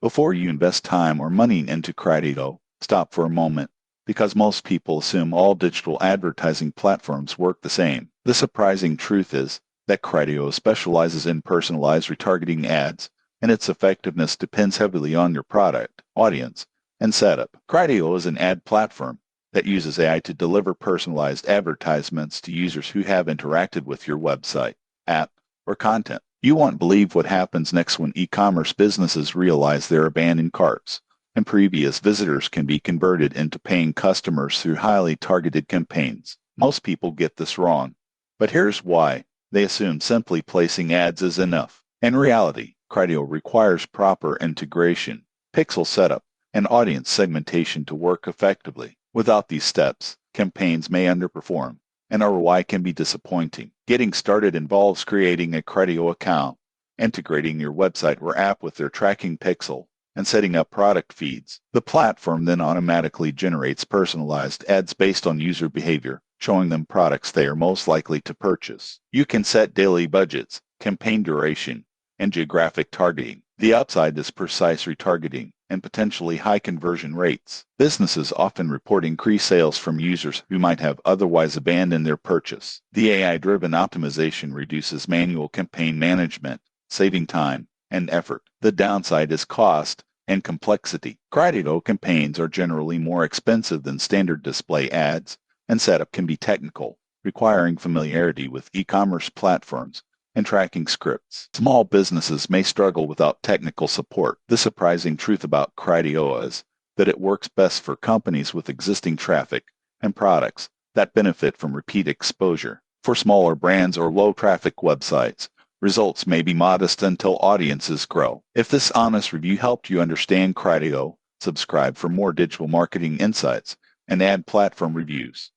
Before you invest time or money into Criteo, stop for a moment, because most people assume all digital advertising platforms work the same. The surprising truth is that Criteo specializes in personalized retargeting ads, and its effectiveness depends heavily on your product, audience, and setup. Criteo is an ad platform that uses AI to deliver personalized advertisements to users who have interacted with your website, app, or content. You won't believe what happens next when e-commerce businesses realize their abandoned carts and previous visitors can be converted into paying customers through highly targeted campaigns. Most people get this wrong, but here's why. They assume simply placing ads is enough. In reality, Criteo requires proper integration, pixel setup, and audience segmentation to work effectively. Without these steps, campaigns may underperform, and ROI can be disappointing. Getting started involves creating a Criteo account, integrating your website or app with their tracking pixel, and setting up product feeds. The platform then automatically generates personalized ads based on user behavior, showing them products they are most likely to purchase. You can set daily budgets, campaign duration, and geographic targeting. The upside is precise retargeting and potentially high conversion rates. Businesses often report increased sales from users who might have otherwise abandoned their purchase. The AI-driven optimization reduces manual campaign management, saving time and effort. The downside is cost and complexity. Criteo campaigns are generally more expensive than standard display ads, and setup can be technical, requiring familiarity with e-commerce platforms and tracking scripts. Small businesses may struggle without technical support. The surprising truth about Criteo is that it works best for companies with existing traffic and products that benefit from repeat exposure. For smaller brands or low-traffic websites, results may be modest until audiences grow. If this honest review helped you understand Criteo, subscribe for more digital marketing insights and ad platform reviews.